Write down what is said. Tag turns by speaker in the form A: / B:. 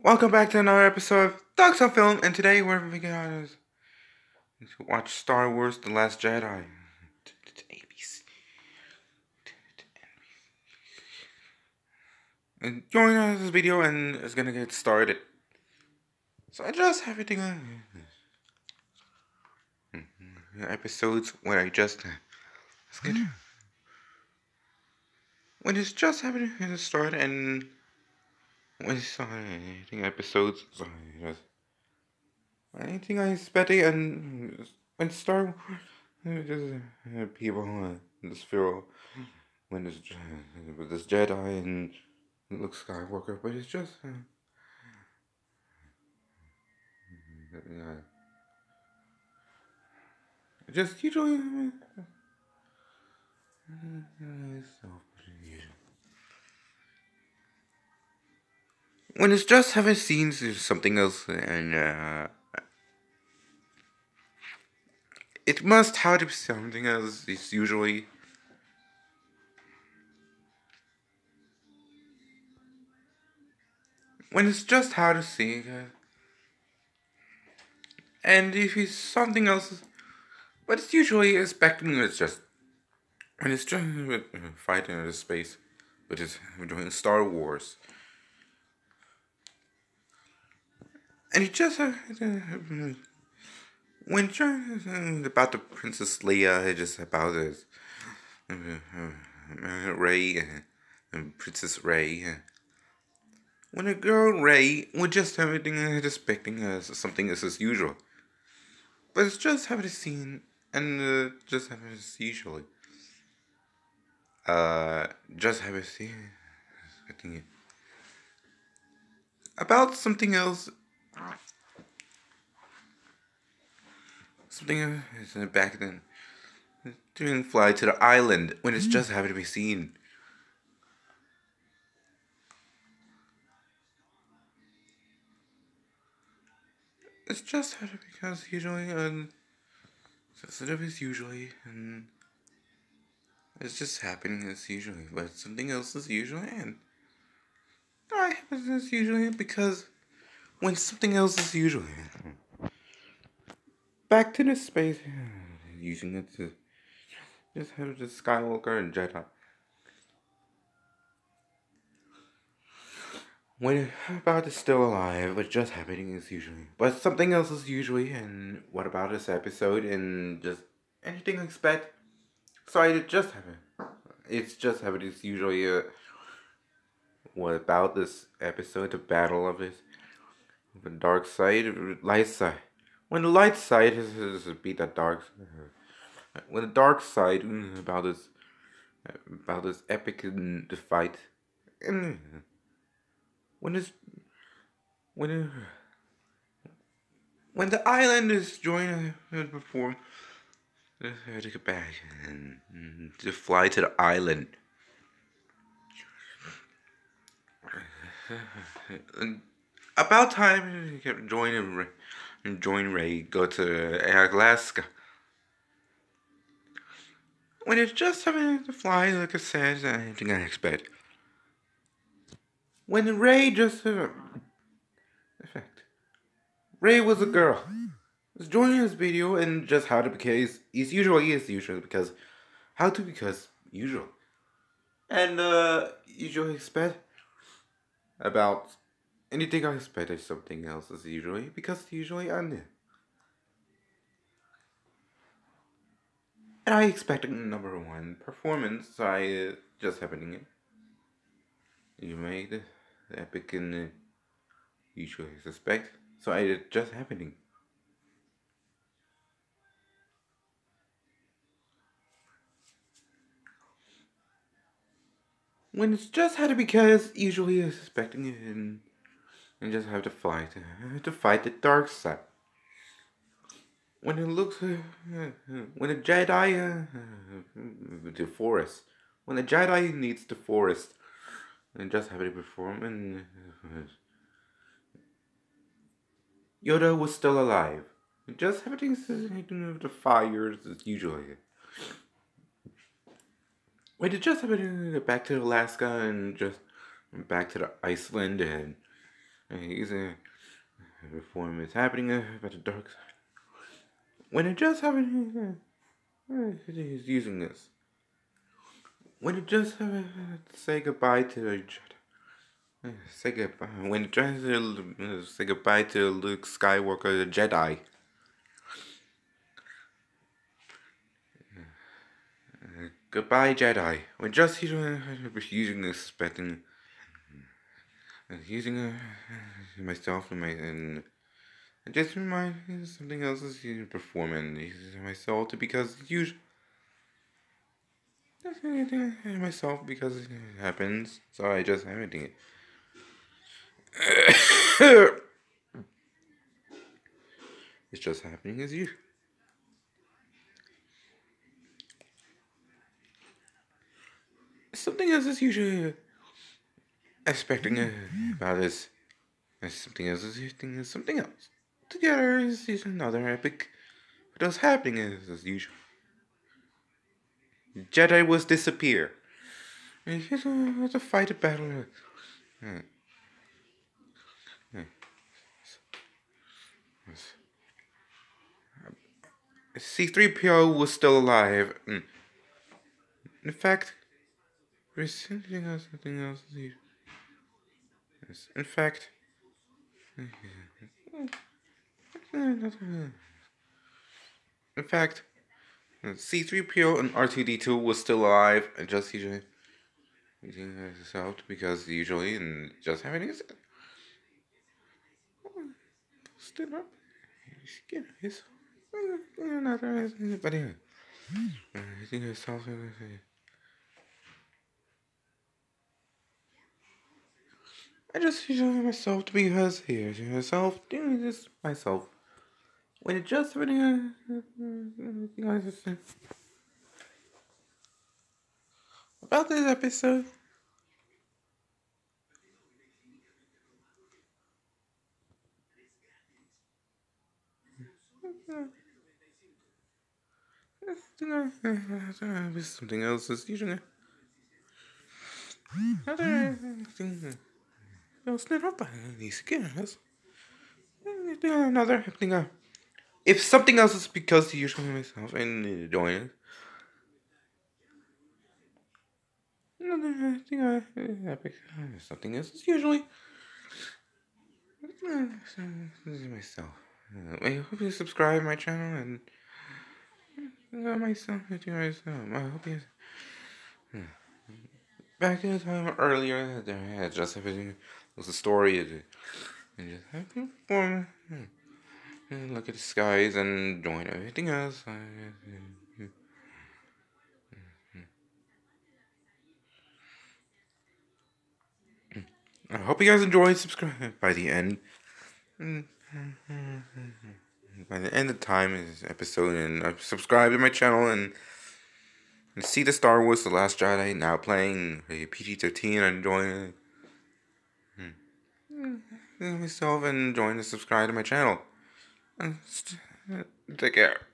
A: Welcome back to another episode of Dogs on Film, and today we're going to watch Star Wars: The Last Jedi. And join us this video, and it's gonna get started. So I just have everything on episodes where I just let's get when it's just having to start, and when it's anything episodes. So just anything I expected, and when Star Wars, just people just feel when this with this Jedi and Luke Skywalker, but it's just just usually when it's just having scenes is something else, and it must have to be something else. It's usually when it's just how to see, and if it's something else, but it's usually expecting it's just when it's just fighting in space, but it's doing Star Wars. And it just when about the Princess Leia, it just about this Rey and Princess Rey. When a girl Rey would just everything expecting something as usual, but it's just having a scene and just having as usually. Just have a scene. I think about something else. Something is back then. During fly to the island when it's just having to be seen. It's just having because usually sensitive as usually and it's just happening as usually, but something else is usually and I happens as usually because when something else is usually back to the space using it to just have the Skywalker and Jedi. When about is still alive, but just happening as usually. But something else is usually, and what about this episode and just anything I expect? Sorry, it just happened. It's just happening as usually. What about this episode, the battle of this? The dark side, light side. When the light side has beat that dark, when the dark side about this epic the fight, and when this when when the island is joining perform, to get back and to fly to the island. About time you join Ray, go to Alaska. When it's just having to fly, like I said, anything I expect. When Ray just effect. Ray was a girl. Was joining this video and just how to because is usually because how to because usual. And usually expect about anything I expect is something else as usually because usually I knew. And I expected number one performance, so I just happening it. You made the epic and usually suspect, so I just happening. When it's just had to because usually I suspecting it and just have to fight the dark side. When it looks when a Jedi the forest, when a Jedi needs the forest, and just have it perform and Yoda was still alive. Just having the fires as usually. Wait, it just happened back to Alaska and just back to the Iceland and He's a reform is happening about the dark side. When it just happened, he's using this. When it just happened, say goodbye to the Jedi. Say goodbye. When it tries to say goodbye to Luke Skywalker, the Jedi. Goodbye, Jedi. When just he's using this, expecting, using myself and just remind me something else is performing. Using myself to because usually myself because it happens. So I just haven't it. It's just happening as you. Something else is usually expecting about this. Something else is something else. Together is another epic. What else happening is as usual. Jedi was disappear. And here's a fight a battle. C-3PO was still alive. In fact, there's something else. In fact, C-3PO and R2-D2 was still alive and just usually eating this out because usually and just having his stood up. Skin his but yeah. I think it's also I just usually myself to because here myself doing this myself. When it just happening about this episode. Something else is usually another thing. Snap up these scares. Another thing. If something else is because usually myself and doing it. Another thing. Something else is usually myself. I hope you subscribe to my channel and myself. I hope you. Back in the time earlier, there had just everything was a story and just have to perform and look at the skies and join everything else. I hope you guys enjoyed. Subscribe by the end. By the end of time of this episode, and subscribe to my channel and see the Star Wars: The Last Jedi now playing a PG-13. I'm enjoying myself and subscribe to my channel. Take care.